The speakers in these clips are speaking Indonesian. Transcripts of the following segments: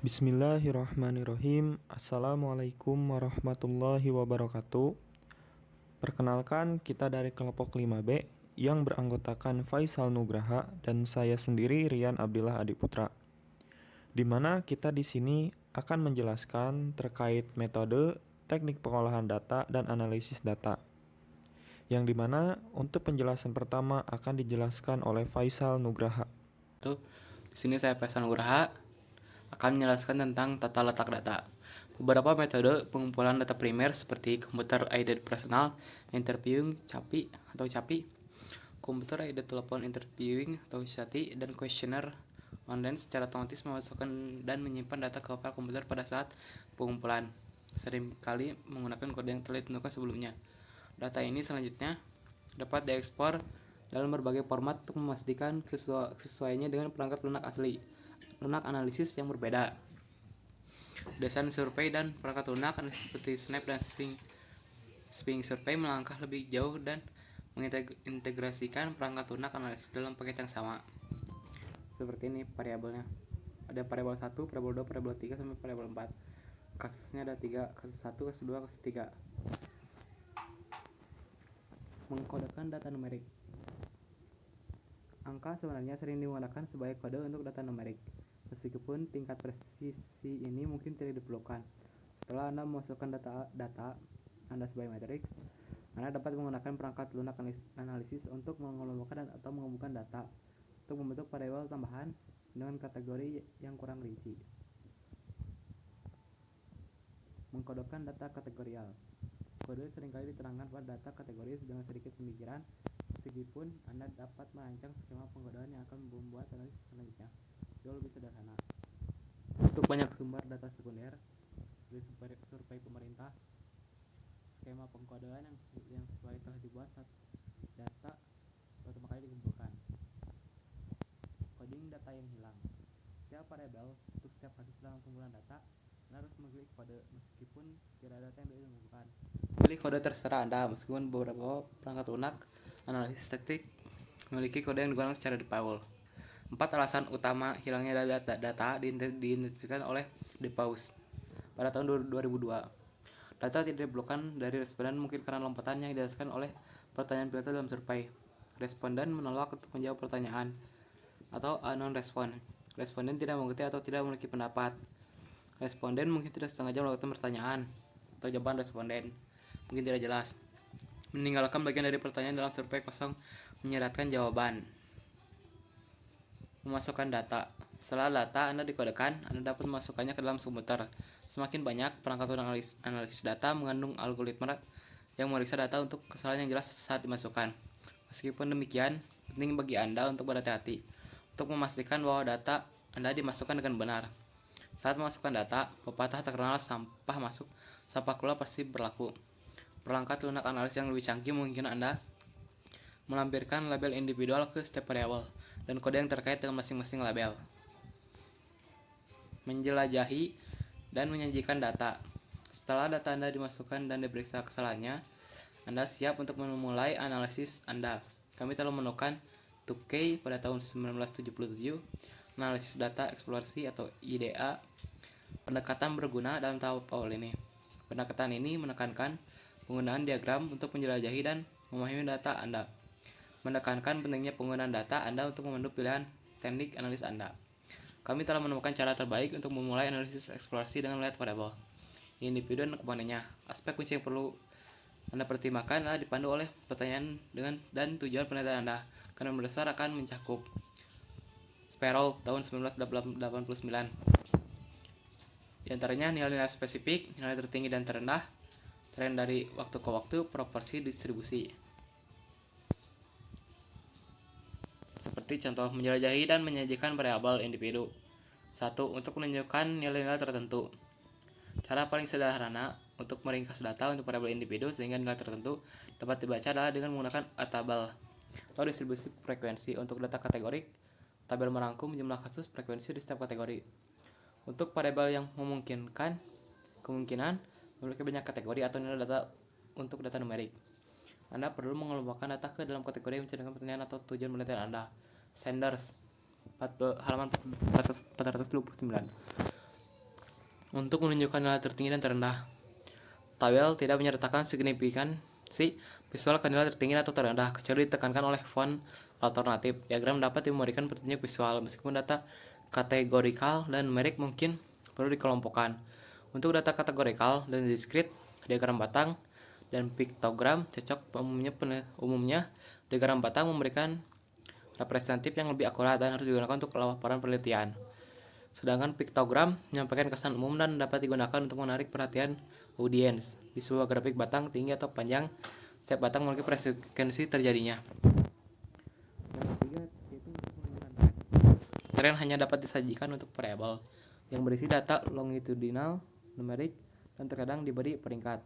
Bismillahirrahmanirrahim. Assalamualaikum warahmatullahi wabarakatuh. Perkenalkan, kita dari kelompok 5B yang beranggotakan Faisal Nugraha dan saya sendiri Rian Abdillah Adiputra. Di mana kita di sini akan menjelaskan terkait metode, teknik pengolahan data dan analisis data. Yang dimana untuk penjelasan pertama akan dijelaskan oleh Faisal Nugraha. Di sini saya Faisal Nugraha akan menjelaskan tentang tata letak data. Beberapa metode pengumpulan data primer seperti Computer Aided Personal Interviewing (CAPI), Computer Aided Telephone Interviewing atau CATI, dan Questionnaire online secara otomatis memasukkan dan menyimpan data ke file komputer pada saat pengumpulan, seringkali menggunakan kode yang telah ditentukan sebelumnya. Data ini selanjutnya dapat diekspor dalam berbagai format untuk memastikan sesuainya dengan perangkat lunak analisis yang berbeda. Desain survei dan perangkat lunak seperti Snap dan Sping Survey melangkah lebih jauh dan mengintegrasikan perangkat lunak analisis dalam paket yang sama. Seperti ini variabelnya. Ada variabel 1, variabel 2, variabel 3 sampai variabel 4. Kasusnya ada 3, kasus 1, kasus 2, kasus 3. Mengkodekan data numerik. Angka sebenarnya sering digunakan sebagai kode untuk data numerik, meskipun tingkat presisi ini mungkin tidak diperlukan. Setelah Anda memasukkan data Anda sebagai matriks, Anda dapat menggunakan perangkat lunak analisis untuk mengelompokkan atau mengumpulkan data untuk membentuk variabel tambahan dengan kategori yang kurang rinci. Mengkodekan data kategorial. Kode seringkali diterangkan pada data kategori dengan sedikit pemikiran, meskipun Anda dapat merancang skema pengkodean yang akan membuat analisis selanjutnya jauh lebih sederhana. Untuk banyak sumber data sekunder, seperti survei pemerintah, skema pengkodean yang sesuai telah dibuat saat data pertama kali dikumpulkan. Coding data yang hilang. Setiap variabel untuk setiap kasus dalam pengumpulan data, Anda harus memilih kode meskipun tidak ada data yang dikumpulkan. Pilih kode terserah Anda, meskipun beberapa perangkat lunak analisis statistik memiliki kode yang digunakan secara default. 4 alasan utama hilangnya data diidentifikasikan oleh DePaus pada tahun 2002. Data tidak diblokan dari responden mungkin karena lompatan yang didasarkan oleh pertanyaan filter dalam survei. Responden menolak untuk menjawab pertanyaan, atau non-respond. Responden tidak mengerti atau tidak memiliki pendapat. Responden mungkin tidak sengaja melakukan pertanyaan, atau jawaban responden mungkin tidak jelas. Meninggalkan bagian dari pertanyaan dalam survei kosong menyeratkan jawaban. Memasukkan data. Setelah data Anda dikodekan, Anda dapat memasukkannya ke dalam komputer. Semakin banyak perangkat lunak analisis data mengandung algoritma yang memeriksa data untuk kesalahan yang jelas saat dimasukkan. Meskipun demikian, penting bagi Anda untuk berhati-hati untuk memastikan bahwa data Anda dimasukkan dengan benar. Saat memasukkan data, pepatah terkenal sampah masuk, sampah keluar pasti berlaku. Perangkat lunak analisis yang lebih canggih memungkinkan Anda melampirkan label individual ke setiap variabel dan kode yang terkait dengan masing-masing label. Menjelajahi dan menyajikan data. Setelah data Anda dimasukkan dan diperiksa kesalahannya, Anda siap untuk memulai analisis Anda. Kami telah menemukan 2K pada tahun 1977, analisis data eksplorasi atau IDA, pendekatan berguna dalam tahap awal ini. Pendekatan ini menekankan penggunaan diagram untuk menjelajahi dan memahami data Anda, menekankan pentingnya penggunaan data Anda untuk memandu pilihan teknik analis Anda. Kami telah menemukan cara terbaik untuk memulai analisis eksplorasi dengan melihat variabel, individu dan komponennya. Aspek kunci yang perlu Anda pertimbangkan adalah dipandu oleh pertanyaan dan tujuan penelitian Anda, karena berdasar akan mencakup Sparrow tahun 1989. Di antaranya nilai-nilai spesifik, nilai tertinggi dan terendah, tren dari waktu ke waktu, proporsi, distribusi. Seperti contoh, menjelajahi dan menyajikan variabel individu. 1. Untuk menunjukkan nilai-nilai tertentu. Cara paling sederhana untuk meringkas data untuk variabel individu sehingga nilai tertentu dapat dibaca adalah dengan menggunakan a tabel atau distribusi frekuensi. Untuk data kategorik, tabel merangkum jumlah kasus frekuensi di setiap kategori. Untuk variabel yang kemungkinan memiliki banyak kategori atau nilai data untuk data numerik, Anda perlu mengelompokkan data ke dalam kategori yang mencerminkan pertanyaan atau tujuan penelitian Anda. Sanders, halaman 429. untuk menunjukkan nilai tertinggi dan terendah. Tabel tidak menyertakan signifikansi visual ke nilai tertinggi atau terendah, kecuali ditekankan oleh font alternatif. Diagram dapat memberikan petunjuk visual, meskipun data kategorikal dan numerik mungkin perlu dikelompokkan. Untuk data kategorikal dan diskrit, diagram batang dan piktogram cocok. Umumnya diagram batang memberikan representatif yang lebih akurat dan harus digunakan untuk laporan penelitian. Sedangkan piktogram menyampaikan kesan umum dan dapat digunakan untuk menarik perhatian audiens. Di sebuah grafik batang tinggi atau panjang, setiap batang memiliki frekuensi terjadinya. Yang ketiga, yaitu menunjukkan tren. Tren hanya dapat disajikan untuk variabel yang berisi data longitudinal, numerik, dan terkadang diberi peringkat.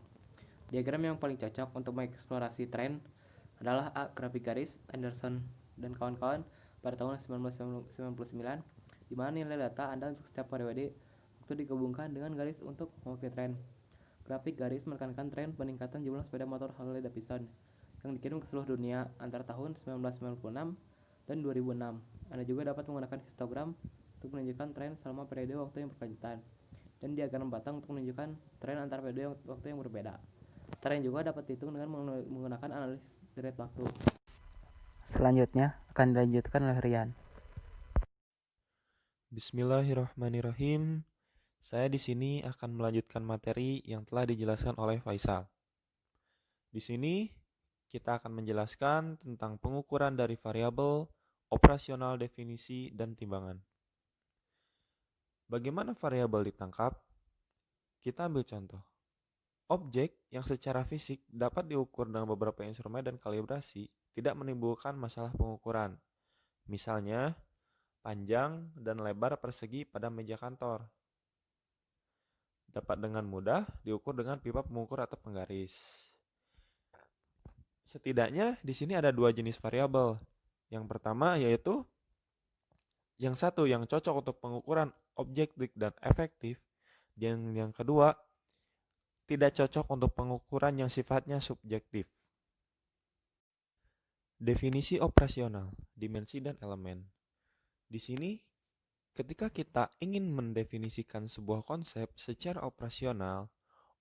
Diagram yang paling cocok untuk mengeksplorasi tren adalah grafik garis Anderson dan kawan-kawan pada tahun 1999, di mana nilai data Anda untuk setiap periode waktu digabungkan dengan garis untuk mewakili tren. Grafik garis menekankan tren peningkatan jumlah sepeda motor Harley Davidson yang dikirim ke seluruh dunia antara tahun 1996 dan 2006. Anda juga dapat menggunakan histogram untuk menunjukkan tren selama periode waktu yang berkelanjutan, dan diagram batang untuk menunjukkan tren antar periode waktu yang berbeda. Tren juga dapat dihitung dengan menggunakan analisis deret waktu. Selanjutnya akan dilanjutkan oleh Rian. Bismillahirrahmanirrahim. Saya di sini akan melanjutkan materi yang telah dijelaskan oleh Faisal. Di sini kita akan menjelaskan tentang pengukuran dari variabel, operasional definisi, dan timbangan. Bagaimana variabel ditangkap? Kita ambil contoh. Objek yang secara fisik dapat diukur dengan beberapa instrumen dan kalibrasi tidak menimbulkan masalah pengukuran. Misalnya, panjang dan lebar persegi pada meja kantor dapat dengan mudah diukur dengan pipa pengukur atau penggaris. Setidaknya di sini ada dua jenis variabel. Yang pertama yaitu yang satu yang cocok untuk pengukuran objektif dan efektif, dan yang kedua tidak cocok untuk pengukuran yang sifatnya subjektif. Definisi operasional, dimensi dan elemen. Di sini ketika kita ingin mendefinisikan sebuah konsep secara operasional,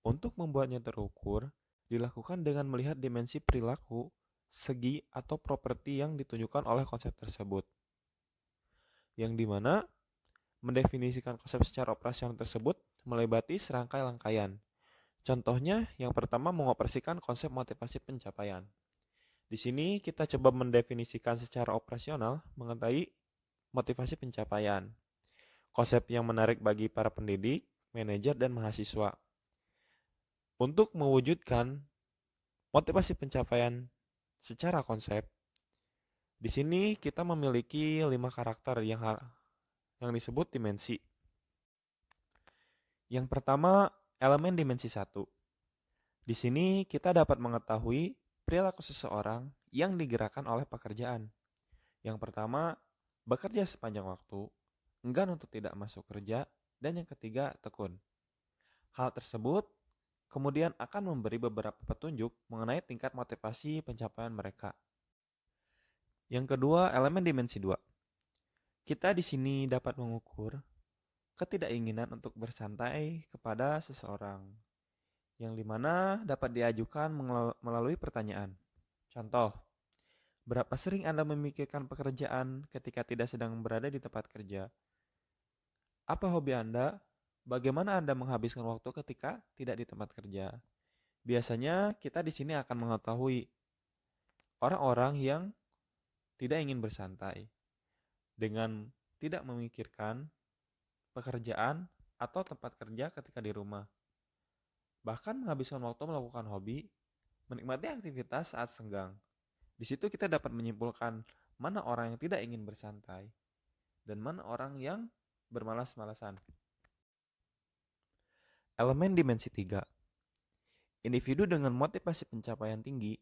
untuk membuatnya terukur, dilakukan dengan melihat dimensi perilaku, segi, atau properti yang ditunjukkan oleh konsep tersebut. Yang dimana mendefinisikan konsep secara operasional tersebut melibatkan serangkai rangkaian. Contohnya, yang pertama mengoperasikan konsep motivasi pencapaian. Di sini kita coba mendefinisikan secara operasional mengenai motivasi pencapaian. Konsep yang menarik bagi para pendidik, manajer, dan mahasiswa. Untuk mewujudkan motivasi pencapaian secara konsep, di sini kita memiliki 5 karakter yang disebut dimensi. Yang pertama, elemen dimensi 1. Di sini kita dapat mengetahui perilaku seseorang yang digerakkan oleh pekerjaan. Yang pertama, bekerja sepanjang waktu, enggan untuk tidak masuk kerja, dan yang ketiga, tekun. Hal tersebut kemudian akan memberi beberapa petunjuk mengenai tingkat motivasi pencapaian mereka. Yang kedua, elemen dimensi 2. Kita di sini dapat mengukur ketidakinginan untuk bersantai kepada seseorang, yang dimana dapat diajukan melalui pertanyaan. Contoh, berapa sering Anda memikirkan pekerjaan ketika tidak sedang berada di tempat kerja? Apa hobi Anda? Bagaimana Anda menghabiskan waktu ketika tidak di tempat kerja? Biasanya kita di sini akan mengetahui orang-orang yang tidak ingin bersantai dengan tidak memikirkan pekerjaan atau tempat kerja ketika di rumah. Bahkan menghabiskan waktu melakukan hobi, menikmati aktivitas saat senggang. Di situ kita dapat menyimpulkan mana orang yang tidak ingin bersantai dan mana orang yang bermalas-malasan. Elemen dimensi 3. Individu dengan motivasi pencapaian tinggi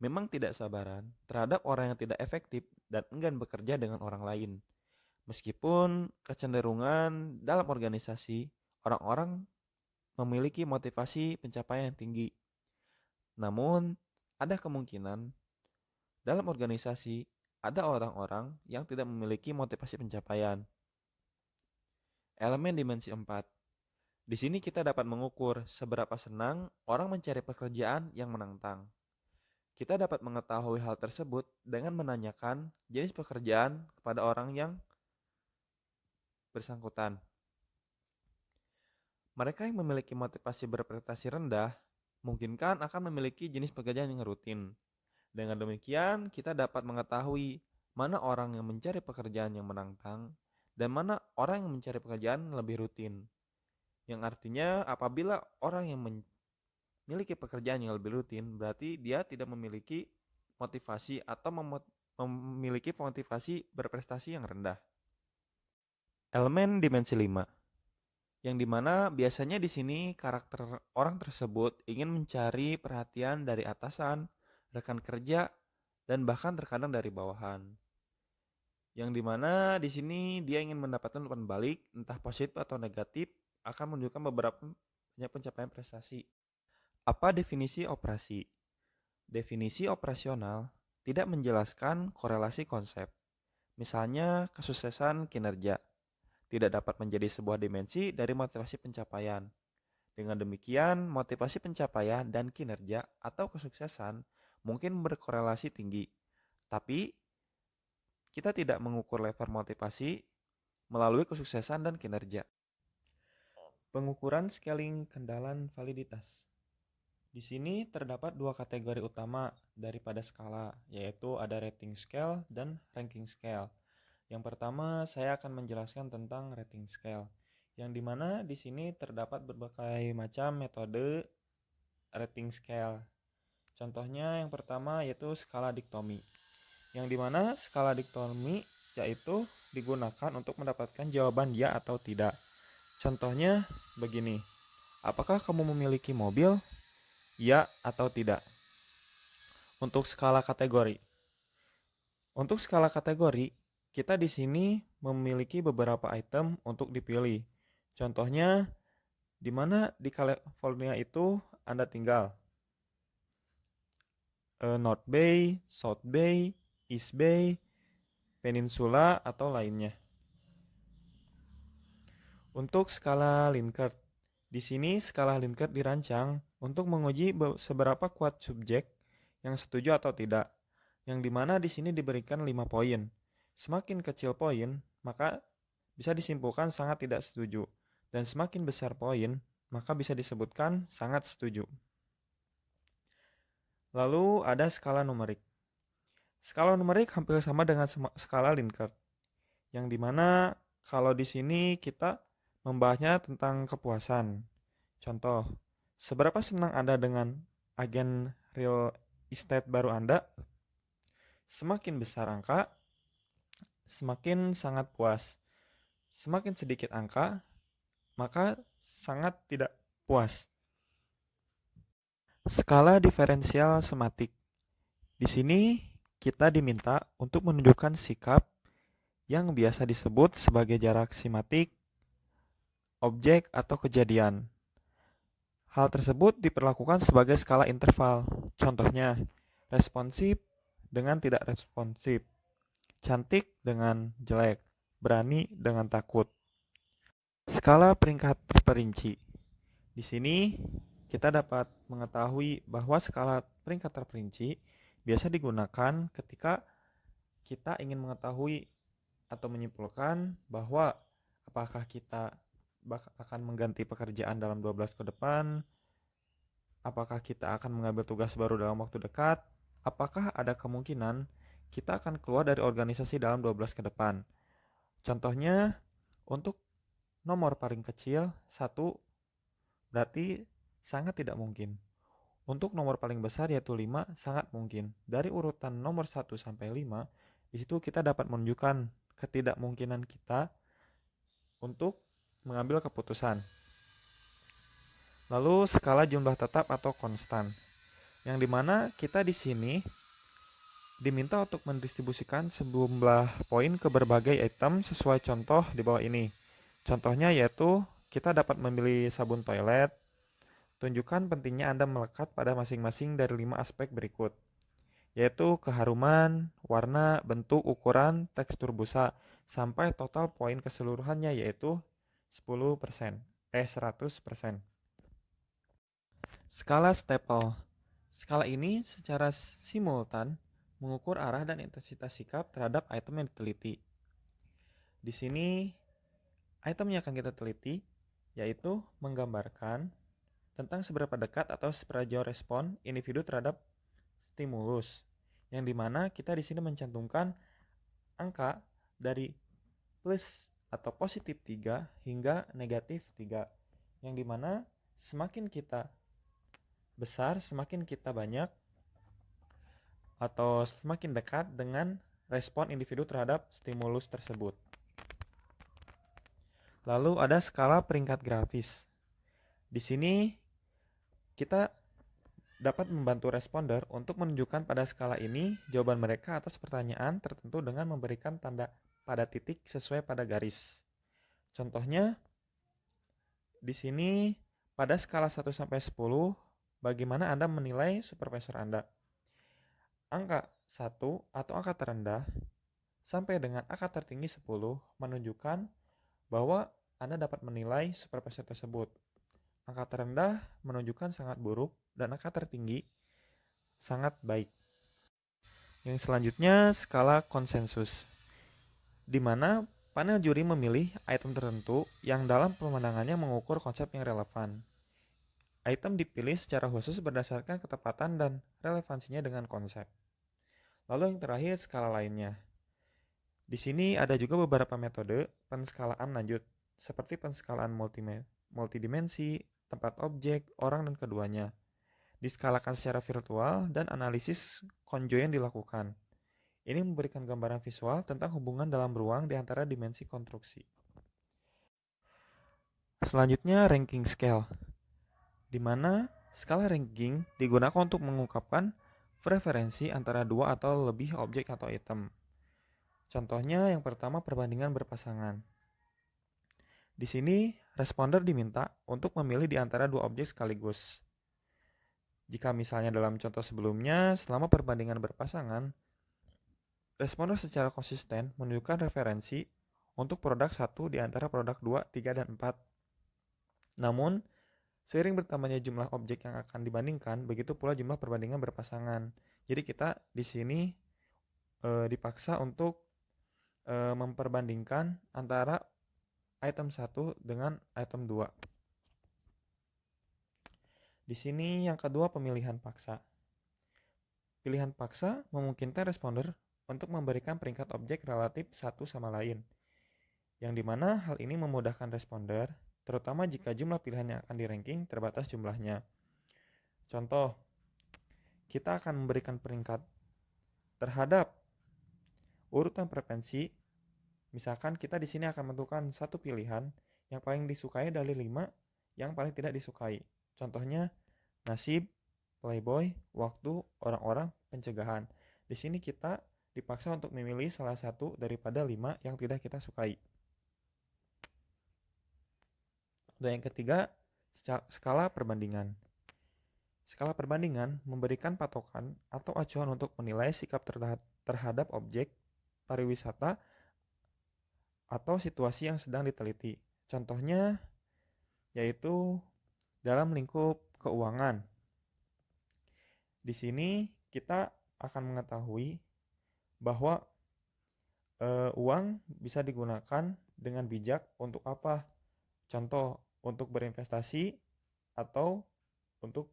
memang tidak sabaran terhadap orang yang tidak efektif dan enggan bekerja dengan orang lain. Meskipun kecenderungan dalam organisasi, orang-orang memiliki motivasi pencapaian yang tinggi. Namun, ada kemungkinan dalam organisasi ada orang-orang yang tidak memiliki motivasi pencapaian. Elemen dimensi 4. Di sini kita dapat mengukur seberapa senang orang mencari pekerjaan yang menantang. Kita dapat mengetahui hal tersebut dengan menanyakan jenis pekerjaan kepada orang yang bersangkutan. Mereka yang memiliki motivasi berprestasi rendah mungkin akan memiliki jenis pekerjaan yang rutin. Dengan demikian, kita dapat mengetahui mana orang yang mencari pekerjaan yang menantang dan mana orang yang mencari pekerjaan lebih rutin. Yang artinya apabila orang yang memiliki pekerjaan yang lebih rutin, berarti dia tidak memiliki motivasi atau memiliki motivasi berprestasi yang rendah. Elemen dimensi 5, yang dimana biasanya di sini karakter orang tersebut ingin mencari perhatian dari atasan, rekan kerja, dan bahkan terkadang dari bawahan. Yang dimana di sini dia ingin mendapatkan umpan balik, entah positif atau negatif, akan menunjukkan beberapa banyak pencapaian prestasi. Apa definisi operasi? Definisi operasional tidak menjelaskan korelasi konsep. Misalnya kesuksesan kinerja tidak dapat menjadi sebuah dimensi dari motivasi pencapaian. Dengan demikian, motivasi pencapaian dan kinerja atau kesuksesan mungkin berkorelasi tinggi. Tapi, kita tidak mengukur level motivasi melalui kesuksesan dan kinerja. Pengukuran scaling kendalan validitas. Di sini terdapat dua kategori utama daripada skala, yaitu ada rating scale dan ranking scale. Yang pertama, saya akan menjelaskan tentang rating scale, yang dimana di sini terdapat berbagai macam metode rating scale. Contohnya yang pertama yaitu skala diktomi, yang dimana skala diktomi yaitu digunakan untuk mendapatkan jawaban ya atau tidak. Contohnya begini, apakah kamu memiliki mobil? Ya atau tidak. Untuk skala kategori. Untuk skala kategori, kita di sini memiliki beberapa item untuk dipilih. Contohnya, di mana di California itu Anda tinggal. North Bay, South Bay, East Bay, Peninsula, atau lainnya. Untuk skala Likert, di sini skala Likert dirancang untuk menguji seberapa kuat subjek yang setuju atau tidak, yang dimana di sini diberikan 5 poin. Semakin kecil poin, maka bisa disimpulkan sangat tidak setuju, dan semakin besar poin, maka bisa disebutkan sangat setuju. Lalu ada skala numerik. Skala numerik hampir sama dengan skala Likert, yang dimana kalau di sini kita membahasnya tentang kepuasan. Contoh, seberapa senang Anda dengan agen real estate baru Anda? Semakin besar angka, semakin sangat puas. Semakin sedikit angka, maka sangat tidak puas. Skala diferensial sematik. Di sini kita diminta untuk menunjukkan sikap yang biasa disebut sebagai jarak simatik, objek atau kejadian. Hal tersebut diperlakukan sebagai skala interval. Contohnya, responsif dengan tidak responsif, cantik dengan jelek, berani dengan takut. Skala peringkat terperinci. Di sini kita dapat mengetahui bahwa skala peringkat terperinci biasa digunakan ketika kita ingin mengetahui atau menyimpulkan bahwa apakah kita akan mengganti pekerjaan dalam 12 ke depan, apakah kita akan mengambil tugas baru dalam waktu dekat, apakah ada kemungkinan kita akan keluar dari organisasi dalam 12 ke depan. Contohnya, untuk nomor paling kecil 1 berarti sangat tidak mungkin. Untuk nomor paling besar yaitu 5 sangat mungkin. Dari urutan nomor 1 sampai 5, di situ kita dapat menunjukkan ketidakmungkinan kita untuk mengambil keputusan. Lalu skala jumlah tetap atau konstan, yang dimana kita di sini diminta untuk mendistribusikan sejumlah poin ke berbagai item sesuai contoh di bawah ini. Contohnya yaitu kita dapat memilih sabun toilet. Tunjukkan pentingnya Anda melekat pada masing-masing dari 5 aspek berikut, yaitu keharuman, warna, bentuk, ukuran, tekstur busa, sampai total poin keseluruhannya yaitu 10%. 100%. Skala Staple. Skala ini secara simultan mengukur arah dan intensitas sikap terhadap item yang diteliti. Di sini item yang akan kita teliti yaitu menggambarkan tentang seberapa dekat atau seberapa jauh respon individu terhadap stimulus, yang dimana kita di sini mencantumkan angka dari plus atau positif 3 hingga negatif 3, yang dimana semakin kita besar, semakin kita banyak atau semakin dekat dengan respon individu terhadap stimulus tersebut. Lalu ada skala peringkat grafis. Di sini kita dapat membantu responder untuk menunjukkan pada skala ini jawaban mereka atas pertanyaan tertentu dengan memberikan tanda pada titik sesuai pada garis. Contohnya di sini pada skala 1 sampai 10, bagaimana Anda menilai supervisor Anda? Angka 1 atau angka terendah sampai dengan angka tertinggi 10 menunjukkan bahwa Anda dapat menilai supervisor tersebut. Angka terendah menunjukkan sangat buruk dan angka tertinggi sangat baik. Yang selanjutnya skala konsensus, di mana panel juri memilih item tertentu yang dalam pemandangannya mengukur konsep yang relevan. Item dipilih secara khusus berdasarkan ketepatan dan relevansinya dengan konsep. Lalu yang terakhir skala lainnya. Di sini ada juga beberapa metode penskalaan lanjut, seperti penskalaan multidimensi, tempat objek, orang, dan keduanya. Diskalakan secara virtual dan analisis conjoint dilakukan. Ini memberikan gambaran visual tentang hubungan dalam ruang di antara dimensi konstruksi. Selanjutnya ranking scale, di mana skala ranking digunakan untuk mengungkapkan preferensi antara dua atau lebih objek atau item. Contohnya yang pertama perbandingan berpasangan. Di sini, responder diminta untuk memilih di antara dua objek sekaligus. Jika misalnya dalam contoh sebelumnya, selama perbandingan berpasangan, responder secara konsisten menunjukkan referensi untuk produk 1 di antara produk 2, 3, dan 4. Namun, seiring bertambahnya jumlah objek yang akan dibandingkan, begitu pula jumlah perbandingan berpasangan. Jadi kita di sini dipaksa untuk memperbandingkan antara item 1 dengan item 2. Di sini yang kedua pemilihan paksa. Pilihan paksa memungkinkan responder untuk memberikan peringkat objek relatif satu sama lain, yang dimana hal ini memudahkan responder, terutama jika jumlah pilihan yang akan di-ranking terbatas jumlahnya. Contoh, kita akan memberikan peringkat terhadap urutan preferensi. Misalkan kita di sini akan menentukan satu pilihan yang paling disukai dari 5 yang paling tidak disukai. Contohnya nasib, playboy, waktu, orang-orang, pencegahan. Di sini kita dipaksa untuk memilih salah satu daripada 5 yang tidak kita sukai. Dan yang ketiga, skala perbandingan. Skala perbandingan memberikan patokan atau acuan untuk menilai sikap terhadap objek pariwisata atau situasi yang sedang diteliti. Contohnya yaitu dalam lingkup keuangan. Di sini kita akan mengetahui bahwa uang bisa digunakan dengan bijak untuk apa? Contoh, untuk berinvestasi atau untuk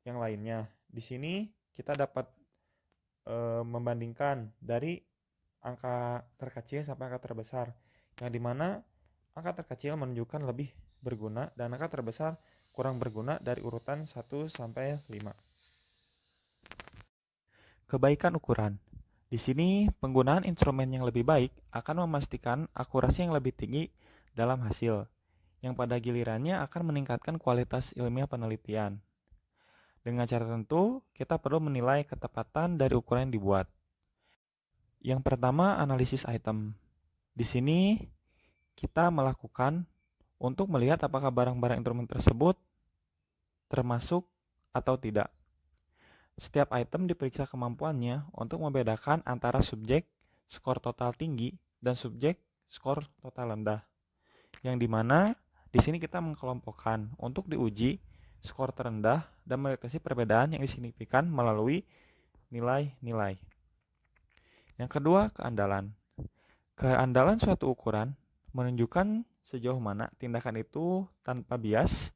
yang lainnya. Di sini kita dapat membandingkan dari angka terkecil sampai angka terbesar, yang dimana angka terkecil menunjukkan lebih berguna dan angka terbesar kurang berguna dari urutan 1 sampai 5. Kebaikan ukuran. Di sini penggunaan instrumen yang lebih baik akan memastikan akurasi yang lebih tinggi dalam hasil, yang pada gilirannya akan meningkatkan kualitas ilmiah penelitian. Dengan cara tertentu, kita perlu menilai ketepatan dari ukuran yang dibuat. Yang pertama, analisis item. Di sini kita melakukan untuk melihat apakah barang-barang instrumen tersebut termasuk atau tidak. Setiap item diperiksa kemampuannya untuk membedakan antara subjek skor total tinggi dan subjek skor total rendah, yang dimana Di sini kita mengkelompokkan untuk diuji skor terendah dan mendeteksi perbedaan yang signifikan melalui nilai-nilai. Yang kedua, keandalan. Keandalan suatu ukuran menunjukkan sejauh mana tindakan itu tanpa bias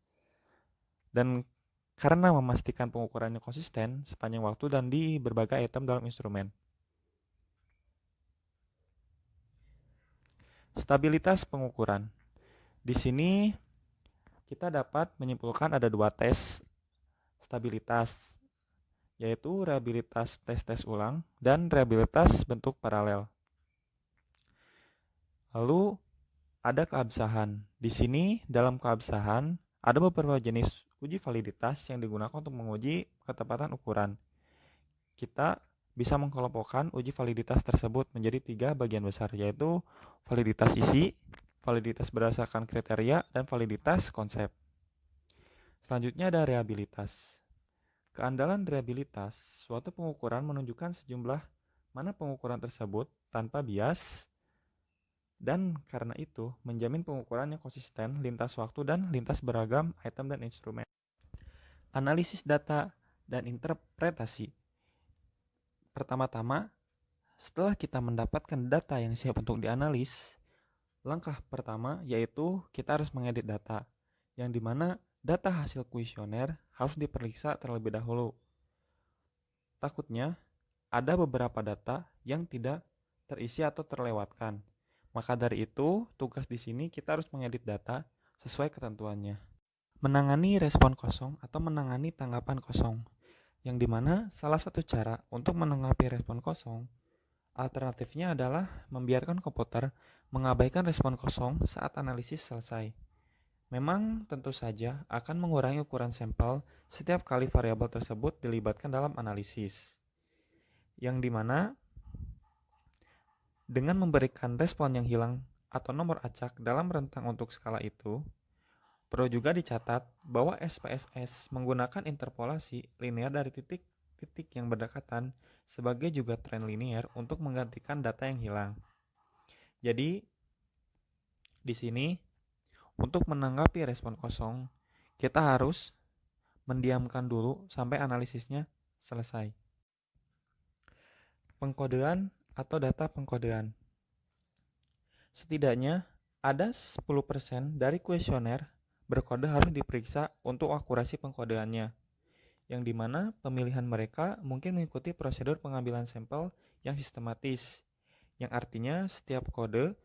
dan karena memastikan pengukurannya konsisten sepanjang waktu dan di berbagai item dalam instrumen. Stabilitas pengukuran. Di sini kita dapat menyimpulkan ada dua tes stabilitas, yaitu reliabilitas tes-tes ulang dan reliabilitas bentuk paralel. Lalu ada keabsahan. Di sini dalam keabsahan ada beberapa jenis uji validitas yang digunakan untuk menguji ketepatan ukuran. Kita bisa mengkelompokkan uji validitas tersebut menjadi 3 bagian besar, yaitu validitas isi, validitas berdasarkan kriteria, dan validitas konsep. Selanjutnya ada reliabilitas. Keandalan reliabilitas, suatu pengukuran menunjukkan sejumlah mana pengukuran tersebut tanpa bias dan karena itu menjamin pengukuran yang konsisten lintas waktu dan lintas beragam item dan instrumen. Analisis data dan interpretasi. Pertama-tama, setelah kita mendapatkan data yang siap untuk dianalis, langkah pertama yaitu kita harus mengedit data, yang dimana data hasil kuesioner harus diperiksa terlebih dahulu. Takutnya ada beberapa data yang tidak terisi atau terlewatkan. Maka dari itu, tugas di sini kita harus mengedit data sesuai ketentuannya. Menangani respon kosong atau menangani tanggapan kosong, yang dimana salah satu cara untuk menanggapi respon kosong, alternatifnya adalah membiarkan komputer mengabaikan respon kosong saat analisis selesai. Memang tentu saja akan mengurangi ukuran sampel setiap kali variabel tersebut dilibatkan dalam analisis, yang dimana dengan memberikan respon yang hilang atau nomor acak dalam rentang untuk skala itu, perlu juga dicatat bahwa SPSS menggunakan interpolasi linear dari titik-titik yang berdekatan sebagai juga tren linear untuk menggantikan data yang hilang. Jadi, di sini untuk menanggapi respon kosong, kita harus mendiamkan dulu sampai analisisnya selesai. Pengkodean atau data pengkodean. Setidaknya ada 10% dari kuesioner berkode harus diperiksa untuk akurasi pengkodeannya, yang dimana pemilihan mereka mungkin mengikuti prosedur pengambilan sampel yang sistematis, yang artinya setiap kode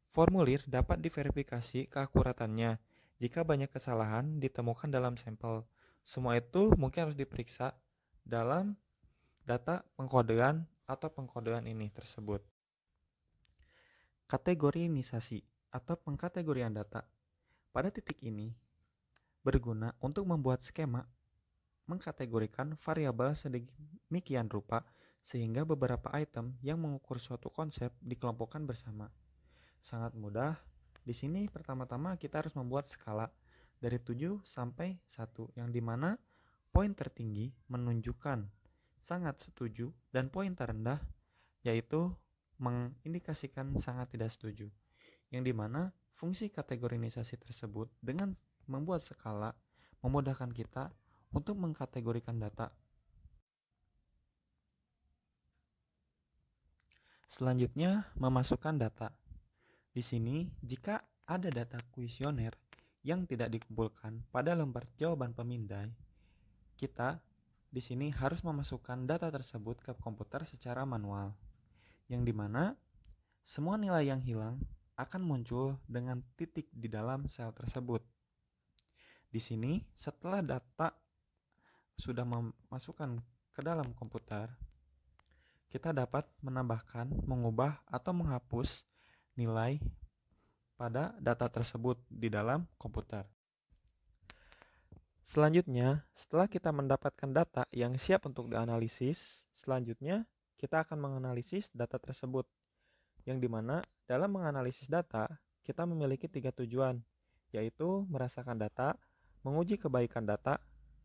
formulir dapat diverifikasi keakuratannya jika banyak kesalahan ditemukan dalam sampel. Semua itu mungkin harus diperiksa dalam data pengkodean atau pengkodean ini tersebut. Kategoriisasi atau pengkategorian data. Pada titik ini berguna untuk membuat skema mengkategorikan variabel sedemikian rupa sehingga beberapa item yang mengukur suatu konsep dikelompokkan bersama. Sangat mudah. Di sini pertama-tama kita harus membuat skala dari 7 sampai 1 yang dimana poin tertinggi menunjukkan sangat setuju dan poin terendah yaitu mengindikasikan sangat tidak setuju, yang dimana fungsi kategorisasi tersebut dengan membuat skala memudahkan kita untuk mengkategorikan data. Selanjutnya, memasukkan data. Di sini, jika ada data kuesioner yang tidak dikumpulkan pada lembar jawaban pemindai, kita di sini harus memasukkan data tersebut ke komputer secara manual, yang dimana semua nilai yang hilang akan muncul dengan titik di dalam sel tersebut. Di sini, setelah data sudah memasukkan ke dalam komputer, kita dapat menambahkan, mengubah, atau menghapus nilai pada data tersebut di dalam komputer. Selanjutnya, setelah kita mendapatkan data yang siap untuk dianalisis, selanjutnya kita akan menganalisis data tersebut, yang dimana dalam menganalisis data, kita memiliki 3 tujuan, yaitu merasakan data, menguji kebaikan data,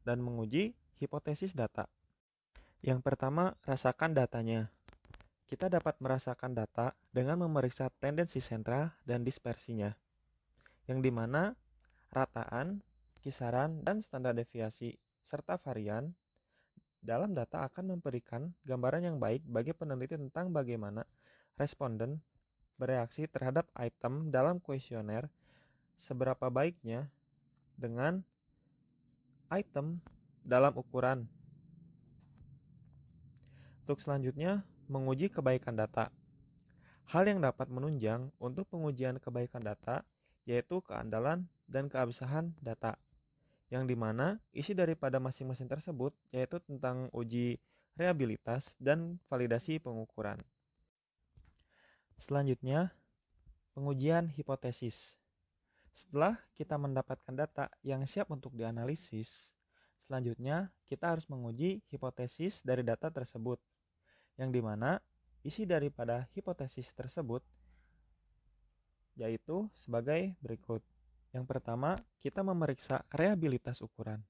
dan menguji hipotesis data. Yang pertama, rasakan datanya. Kita dapat merasakan data dengan memeriksa tendensi sentral dan dispersinya, yang dimana Rataan, kisaran, dan standar deviasi, serta varian dalam data akan memberikan gambaran yang baik bagi peneliti tentang bagaimana responden bereaksi terhadap item dalam kuesioner, seberapa baiknya dengan item dalam ukuran. Untuk selanjutnya, menguji kebaikan data. Hal yang dapat menunjang untuk pengujian kebaikan data yaitu keandalan dan keabsahan data, yang dimana isi daripada masing-masing tersebut yaitu tentang uji reliabilitas dan validasi pengukuran. Selanjutnya, pengujian hipotesis. Setelah kita mendapatkan data yang siap untuk dianalisis, selanjutnya kita harus menguji hipotesis dari data tersebut, yang dimana isi daripada hipotesis tersebut yaitu sebagai berikut. Yang pertama, kita memeriksa reliabilitas ukuran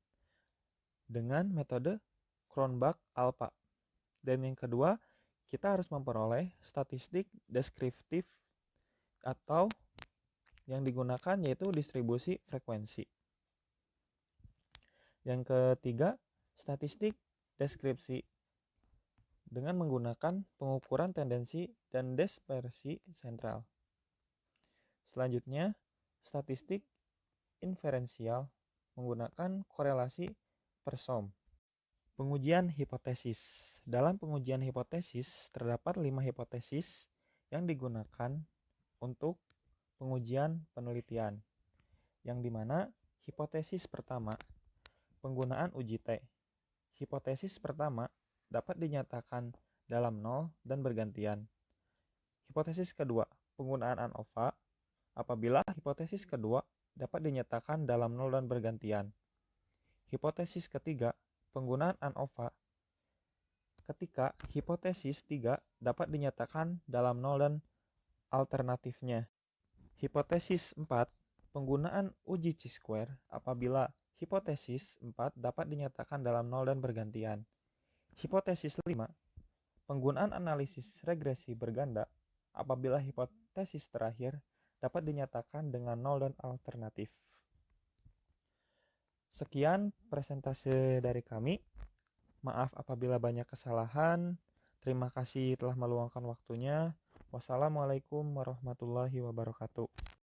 dengan metode Cronbach-Alpha. Dan yang kedua, kita harus memperoleh statistik deskriptif atau yang digunakan yaitu distribusi frekuensi. Yang ketiga, statistik deskripsi dengan menggunakan pengukuran tendensi dan dispersi sentral. Selanjutnya, statistik inferensial menggunakan korelasi Pearson. Pengujian hipotesis. Dalam pengujian hipotesis, terdapat 5 hipotesis yang digunakan untuk pengujian penelitian, yang dimana hipotesis pertama, penggunaan uji T. Hipotesis pertama dapat dinyatakan dalam nol dan bergantian. Hipotesis kedua, penggunaan ANOVA, apabila hipotesis kedua dapat dinyatakan dalam nol dan bergantian. Hipotesis ketiga, penggunaan ANOVA, ketika hipotesis 3 dapat dinyatakan dalam nol dan alternatifnya. Hipotesis 4, penggunaan uji chi-square, apabila hipotesis 4 dapat dinyatakan dalam nol dan bergantian. Hipotesis 5, penggunaan analisis regresi berganda, apabila hipotesis terakhir dapat dinyatakan dengan nol dan alternatif. Sekian presentase dari kami. Maaf apabila banyak kesalahan. Terima kasih telah meluangkan waktunya. Wassalamualaikum warahmatullahi wabarakatuh.